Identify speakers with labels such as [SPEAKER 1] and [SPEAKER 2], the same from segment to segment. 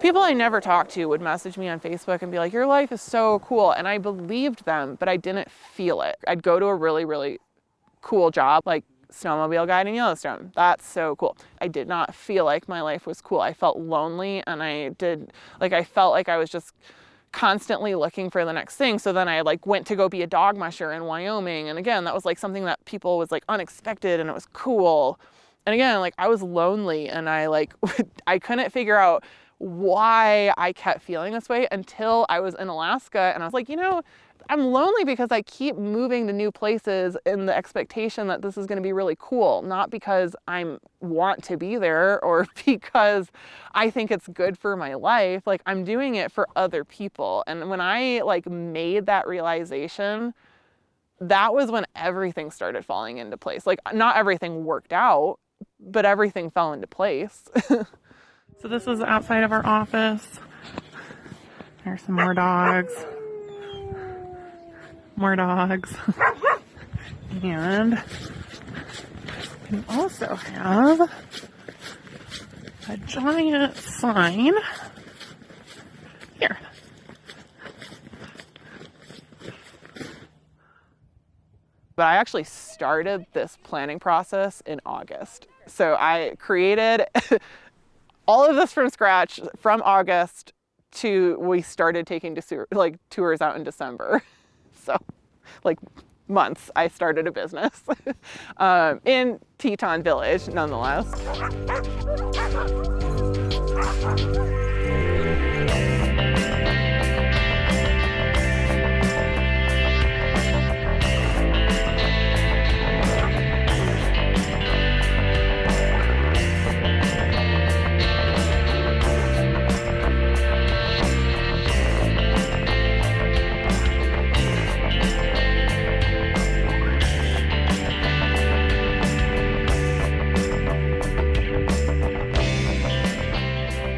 [SPEAKER 1] People I never talked to would message me on Facebook and be like, your life is so cool. And I believed them, but I didn't feel it. I'd go to a really, really cool job, like snowmobile guide in Yellowstone. That's so cool. I did not feel like my life was cool. I felt lonely, and I felt like I was just constantly looking for the next thing. So then I went to go be a dog musher in Wyoming. And again, that was something that people was unexpected, and it was cool. And again, I was lonely, and I couldn't figure out why I kept feeling this way until I was in Alaska, and I was like, I'm lonely because I keep moving to new places in the expectation that this is going to be really cool, not because I want to be there or because I think it's good for my life. I'm doing it for other people. And when I made that realization, that was when everything started falling into place. Not everything worked out, but everything fell into place. So this is outside of our office. There's some more dogs. More dogs. And we also have a giant sign here. But I actually started this planning process in August. So I created all of this from scratch from August to we started taking tours out in December. So months I started a business in Teton Village nonetheless.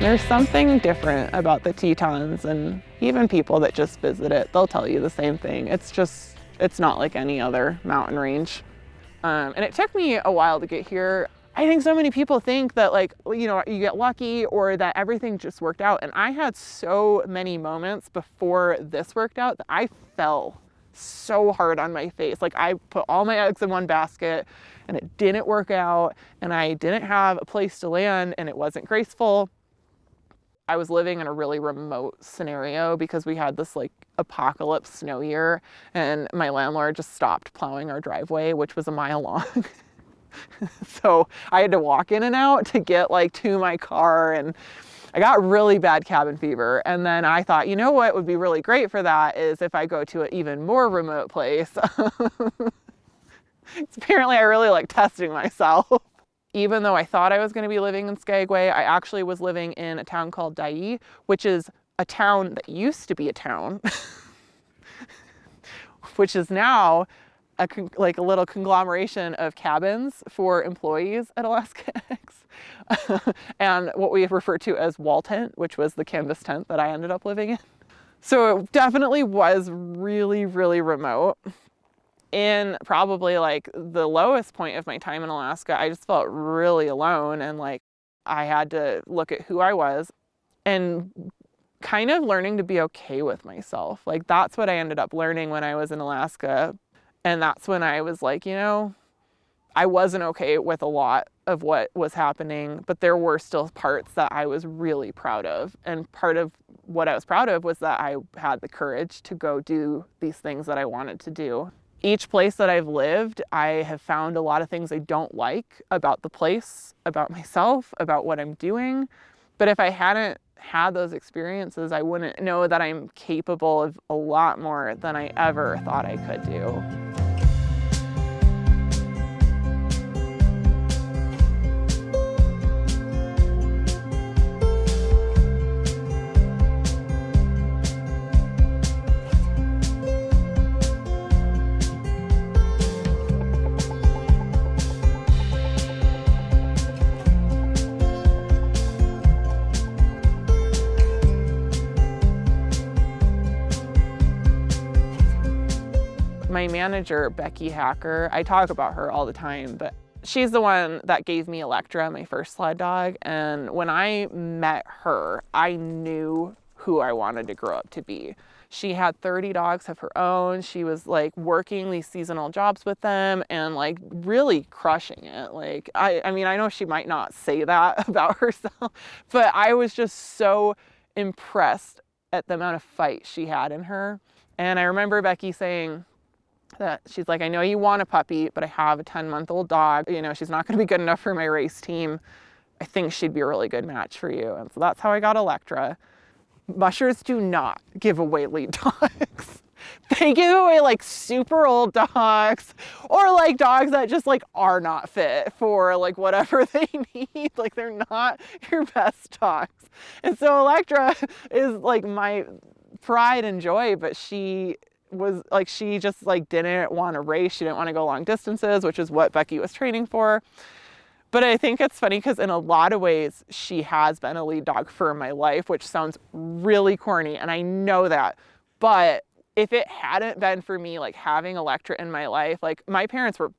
[SPEAKER 1] There's something different about the Tetons, and even people that just visit it, they'll tell you the same thing. It's not like any other mountain range. And it took me a while to get here. I think so many people think that you get lucky or that everything just worked out. And I had so many moments before this worked out that I fell so hard on my face. I put all my eggs in one basket and it didn't work out, and I didn't have a place to land, and it wasn't graceful. I was living in a really remote scenario because we had this apocalypse snow year, and my landlord just stopped plowing our driveway, which was a mile long. So I had to walk in and out to get to my car, and I got really bad cabin fever. And then I thought, what would be really great for that is if I go to an even more remote place. Apparently I really like testing myself. Even though I thought I was going to be living in Skagway, I actually was living in a town called Dyea, which is a town that used to be a town, which is now a little conglomeration of cabins for employees at Alaska X, and what we refer to as wall tent, which was the canvas tent that I ended up living in. So it definitely was really, really remote. In probably the lowest point of my time in Alaska, I just felt really alone, and I had to look at who I was and kind of learning to be okay with myself. That's what I ended up learning when I was in Alaska. And that's when I was I wasn't okay with a lot of what was happening, but there were still parts that I was really proud of. And part of what I was proud of was that I had the courage to go do these things that I wanted to do. Each place that I've lived, I have found a lot of things I don't like about the place, about myself, about what I'm doing. But if I hadn't had those experiences, I wouldn't know that I'm capable of a lot more than I ever thought I could do. My manager, Becky Hacker, I talk about her all the time, but she's the one that gave me Electra, my first sled dog. And when I met her, I knew who I wanted to grow up to be. She had 30 dogs of her own. She was like working these seasonal jobs with them and like really crushing it. Like, I mean, I know she might not say that about herself, but I was just so impressed at the amount of fight she had in her. And I remember Becky saying that she's like, I know you want a puppy, but I have a 10-month-old dog. You know, she's not going to be good enough for my race team. I think she'd be a really good match for you. And so that's how I got Electra. Mushers do not give away lead dogs. They give away like super old dogs or like dogs that just like are not fit for like whatever they need. Like they're not your best dogs. And so Electra is like my pride and joy, but she was like, she just like didn't want to race. She didn't want to go long distances, which is what Becky was training for. But I think it's funny because in a lot of ways, she has been a lead dog for my life, which sounds really corny, and I know that. But if it hadn't been for me, like having Electra in my life, like my parents were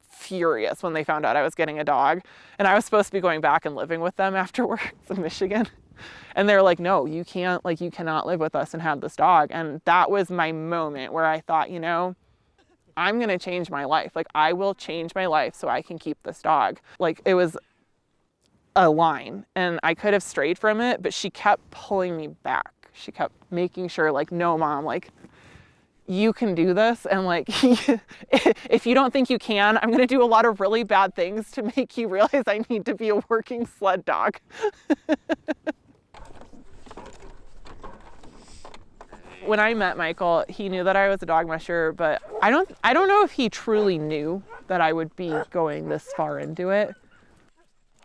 [SPEAKER 1] furious when they found out I was getting a dog, and I was supposed to be going back and living with them afterwards in Michigan. And they're like, no, you can't, like, you cannot live with us and have this dog. And that was my moment where I thought, you know, I'm going to change my life. Like, I will change my life so I can keep this dog. Like, it was a line and I could have strayed from it, but she kept pulling me back. She kept making sure, like, no, Mom, like, you can do this. And like, if you don't think you can, I'm going to do a lot of really bad things to make you realize I need to be a working sled dog. When I met Michael, he knew that I was a dog musher, but I don't know if he truly knew that I would be going this far into it.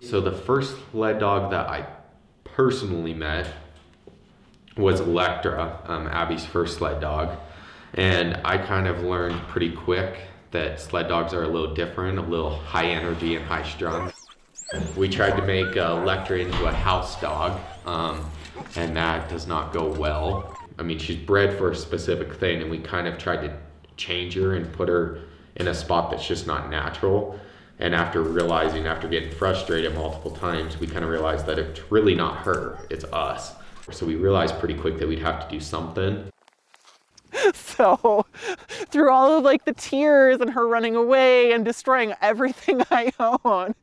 [SPEAKER 2] So the first sled dog that I personally met was Electra, Abby's first sled dog. And I kind of learned pretty quick that sled dogs are a little different, a little high energy and high strung. We tried to make Electra into a house dog, and that does not go well. I mean, she's bred for a specific thing, and we kind of tried to change her and put her in a spot that's just not natural. And after getting frustrated multiple times, we kind of realized that it's really not her, it's us. So we realized pretty quick that we'd have to do something.
[SPEAKER 1] So through all of like the tears and her running away and destroying everything I own,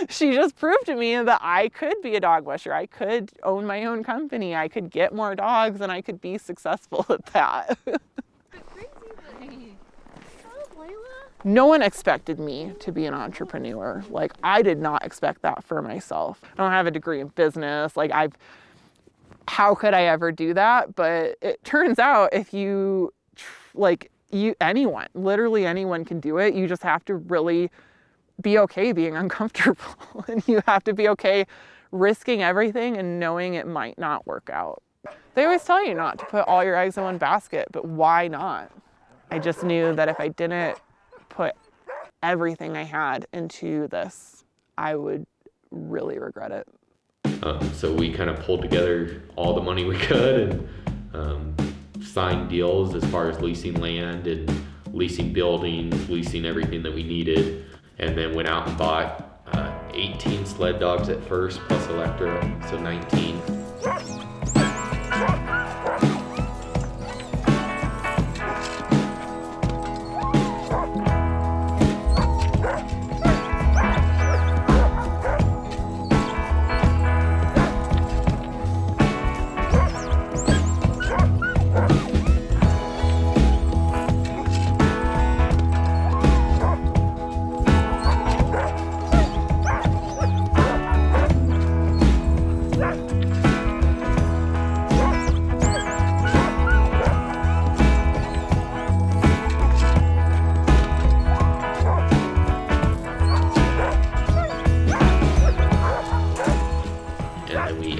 [SPEAKER 1] she just proved to me that I could be a dog musher. I could own my own company. I could get more dogs and I could be successful at that. No one expected me to be an entrepreneur. Like, I did not expect that for myself. I don't have a degree in business. Like, how could I ever do that? But it turns out if anyone, literally anyone can do it. You just have to really be okay being uncomfortable. And you have to be okay risking everything and knowing it might not work out. They always tell you not to put all your eggs in one basket, but why not? I just knew that if I didn't put everything I had into this, I would really regret it.
[SPEAKER 2] So we kind of pulled together all the money we could and signed deals as far as leasing land and leasing buildings, leasing everything that we needed, and then went out and bought 18 sled dogs at first, plus Electra, so 19.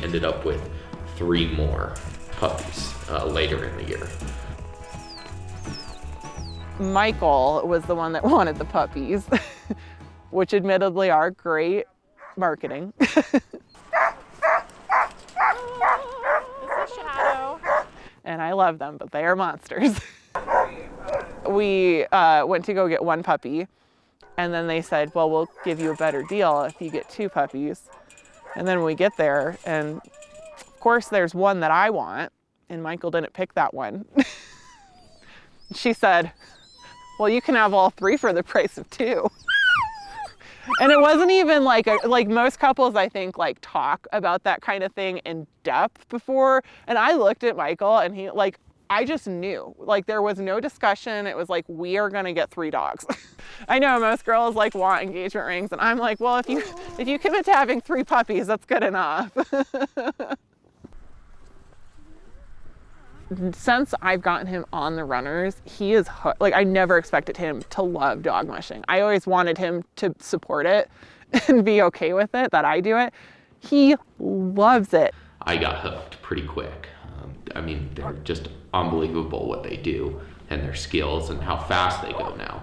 [SPEAKER 2] Ended up with 3 more puppies later in the year.
[SPEAKER 1] Michael was the one that wanted the puppies, which admittedly are great marketing. It's a shadow. And I love them, but they are monsters. We went to go get one puppy, And then they said, well, we'll give you a better deal if you get 2 puppies. And then we get there, and of course there's one that I want, and Michael didn't pick that one. She said, well, you can have all 3 for the price of 2. And it wasn't even like most couples, I think, like talk about that kind of thing in depth before. And I looked at Michael, and he, like, I just knew, like, there was no discussion. It was like, we are going to get 3 dogs. I know most girls like want engagement rings, and I'm like, well, if you commit to having 3 puppies, that's good enough. Since I've gotten him on the runners, he is hooked. Like, I never expected him to love dog mushing. I always wanted him to support it and be okay with it, that I do it. He loves it.
[SPEAKER 2] I got hooked pretty quick. I mean, they're just unbelievable what they do and their skills and how fast they go now,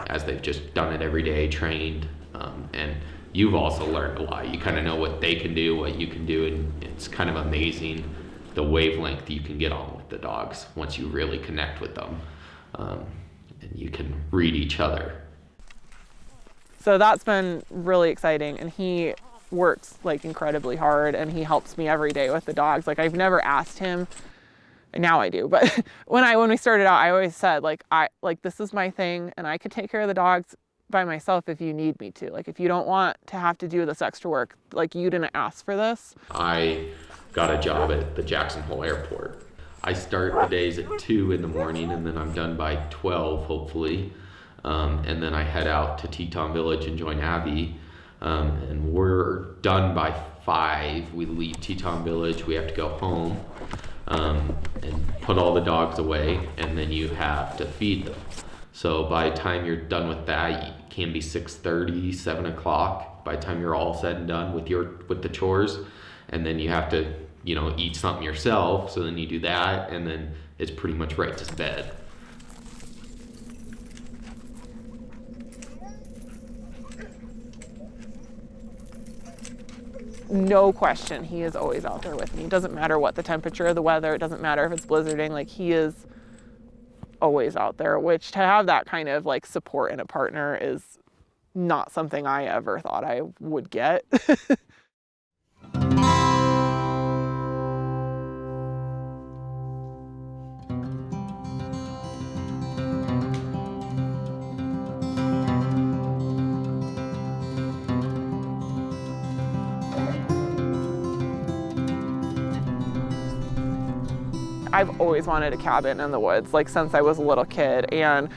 [SPEAKER 2] as they've just done it every day, trained. And you've also learned a lot. You kind of know what they can do, what you can do, and it's kind of amazing the wavelength you can get on with the dogs once you really connect with them. And you can read each other.
[SPEAKER 1] So that's been really exciting, and he works like incredibly hard, and he helps me every day with the dogs. Like, I've never asked him, and now I do, but when we started out, I always said, like, this is my thing, and I could take care of the dogs by myself if you need me to. Like, if you don't want to have to do this extra work, like, you didn't ask for this.
[SPEAKER 2] I got a job at the Jackson Hole Airport. I start the days at 2 in the morning, and then I'm done by 12, hopefully. And then I head out to Teton Village and join Abby. And we're done by 5. We leave Teton Village, we have to go home and put all the dogs away, and then you have to feed them. So by the time you're done with that, it can be 6:30, 7 o'clock by the time you're all said and done with the chores. And then you have to, eat something yourself, so then you do that, and then it's pretty much right to bed.
[SPEAKER 1] No question, he is always out there with me. It doesn't matter what the temperature of the weather, it doesn't matter if it's blizzarding, like, he is always out there, which to have that kind of like support in a partner is not something I ever thought I would get. I've always wanted a cabin in the woods, like, since I was a little kid, and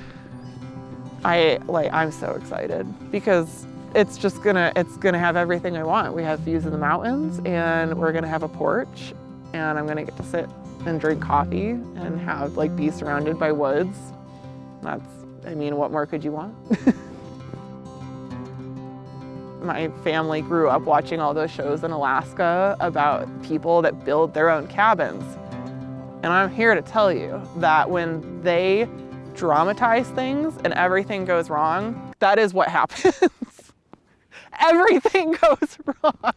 [SPEAKER 1] I'm so excited because it's gonna have everything I want. We have views of the mountains, and we're gonna have a porch, and I'm gonna get to sit and drink coffee and be surrounded by woods. What more could you want? My family grew up watching all those shows in Alaska about people that build their own cabins. And I'm here to tell you that when they dramatize things and everything goes wrong, that is what happens. Everything goes wrong.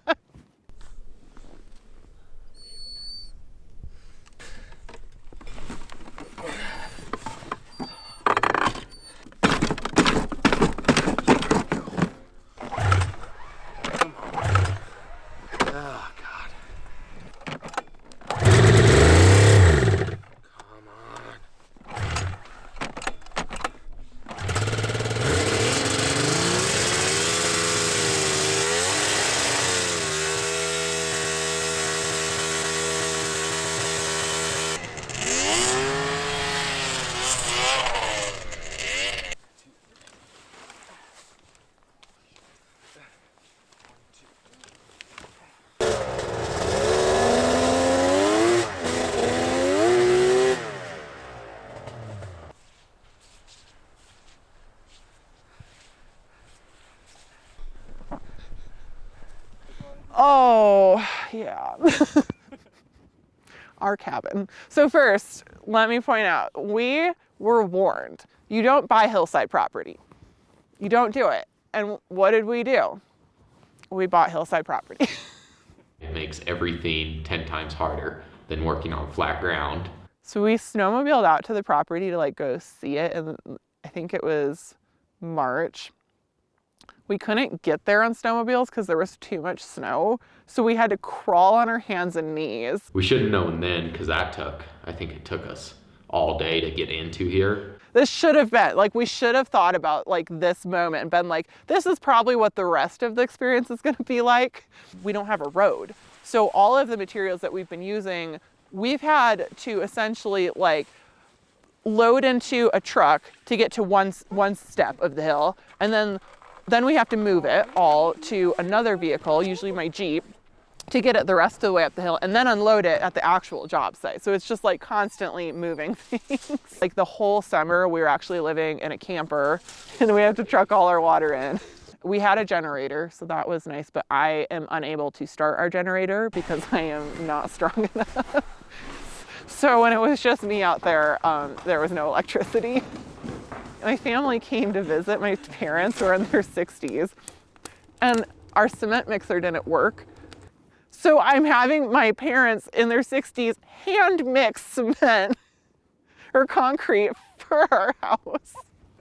[SPEAKER 1] Oh, yeah. Our cabin. So first, let me point out, we were warned. You don't buy hillside property. You don't do it. And what did we do? We bought hillside property.
[SPEAKER 2] It makes everything 10 times harder than working on flat ground.
[SPEAKER 1] So we snowmobiled out to the property to go see it, and I think it was March. We couldn't get there on snowmobiles because there was too much snow. So we had to crawl on our hands and knees.
[SPEAKER 2] We should have known then, because I think it took us all day to get into here.
[SPEAKER 1] This should have been, like, we should have thought about like this moment and been like, this is probably what the rest of the experience is going to be like. We don't have a road. So all of the materials that we've been using, we've had to essentially like load into a truck to get to one step of the hill, and then we have to move it all to another vehicle, usually my Jeep, to get it the rest of the way up the hill, and then unload it at the actual job site. So it's just like constantly moving things. Like the whole summer we were actually living in a camper, and we have to truck all our water in. We had a generator, so that was nice, but I am unable to start our generator because I am not strong enough. So when it was just me out there, there was no electricity. My family came to visit. My parents who are in their 60s, and our cement mixer didn't work. So I'm having my parents in their 60s hand mix cement or concrete for our house.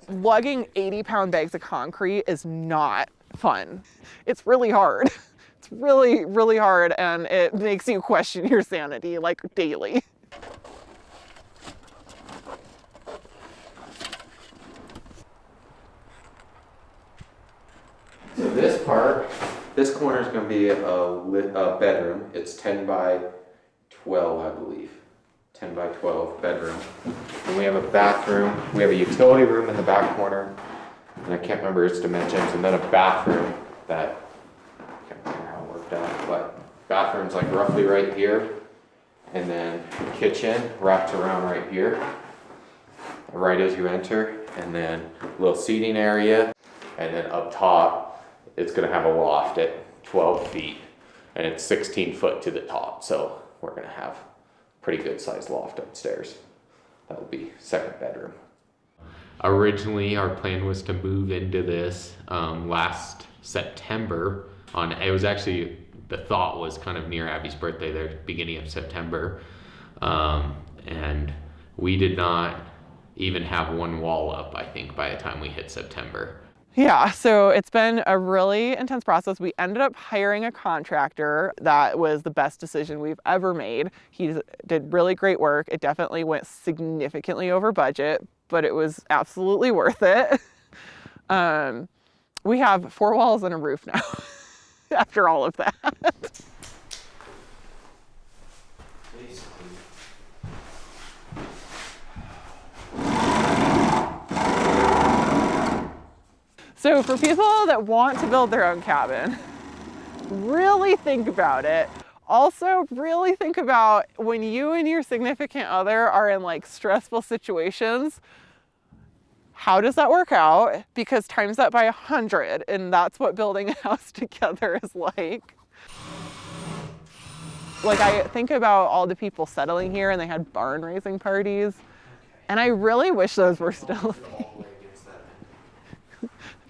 [SPEAKER 1] Lugging 80-pound bags of concrete is not fun. It's really hard. It's really, really hard, and it makes you question your sanity like daily.
[SPEAKER 2] So this corner is going to be a bedroom. It's 10 by 12, I believe. 10 by 12 bedroom. And we have a bathroom. We have a utility room in the back corner. And I can't remember its dimensions. And then a bathroom that, I can't remember how it worked out, but bathroom's like roughly right here. And then kitchen wrapped around right here, right as you enter. And then a little seating area. And then up top, it's going to have a loft at 12 feet, and it's 16 foot to the top. So we're going to have a pretty good sized loft upstairs. That will be second bedroom. Originally, our plan was to move into this last September. It was actually, the thought was kind of near Abby's birthday there, beginning of September. And we did not even have one wall up, I think, by the time we hit September.
[SPEAKER 1] Yeah, so it's been a really intense process. We ended up hiring a contractor. That was the best decision we've ever made. He did really great work. It definitely went significantly over budget, but it was absolutely worth it. We have 4 walls and a roof now after all of that. So for people that want to build their own cabin, really think about it. Also, really think about when you and your significant other are in like stressful situations, how does that work out? Because times that by 100, and that's what building a house together is like. Like, I think about all the people settling here and they had barn raising parties, and I really wish those were still a thing.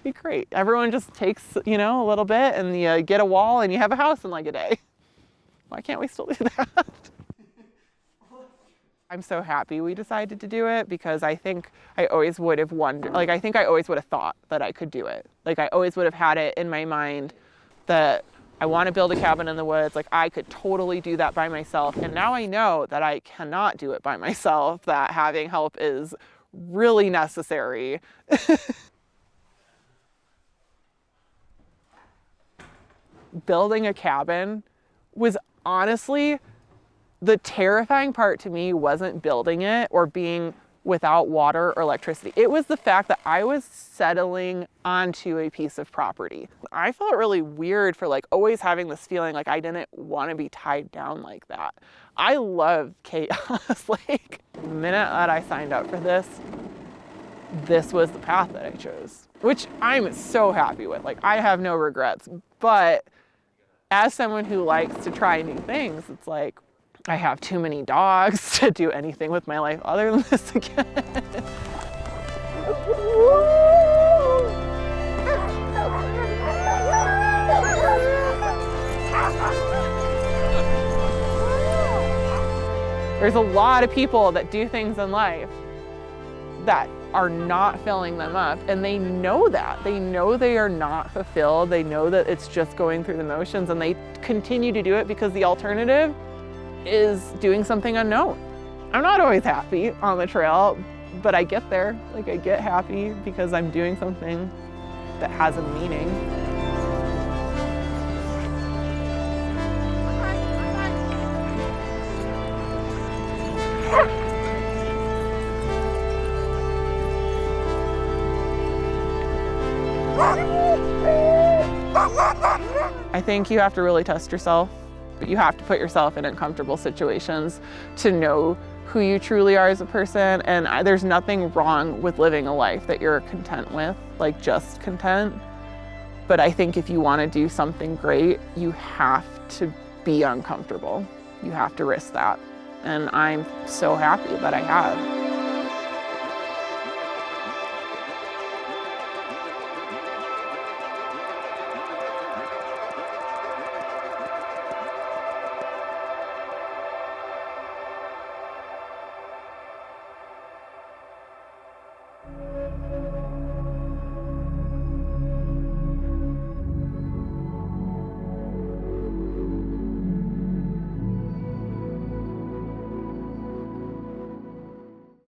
[SPEAKER 1] Be great. Everyone just takes, you know, a little bit, and you get a wall and you have a house in like a day. Why can't we still do that? I'm so happy we decided to do it, because I think I always would have wondered, like I think I always would have thought that I could do it. Like I always would have had it in my mind that I want to build a cabin in the woods. Like I could totally do that by myself. And now I know that I cannot do it by myself, that having help is really necessary. Building a cabin was honestly, the terrifying part to me wasn't building it or being without water or electricity. It was the fact that I was settling onto a piece of property. I felt really weird for like always having this feeling like I didn't want to be tied down like that. I love chaos. Like the minute that I signed up for this was the path that I chose, which I'm so happy with. Like I have no regrets, but as someone who likes to try new things, it's like, I have too many dogs to do anything with my life other than this again. There's a lot of people that do things in life that are not filling them up, and they know that. They know they are not fulfilled. They know that it's just going through the motions, and they continue to do it because the alternative is doing something unknown. I'm not always happy on the trail, but I get there. Like, I get happy because I'm doing something that has a meaning. I think you have to really test yourself. You have to put yourself in uncomfortable situations to know who you truly are as a person. And there's nothing wrong with living a life that you're content with, like just content. But I think if you want to do something great, you have to be uncomfortable. You have to risk that. And I'm so happy that I have.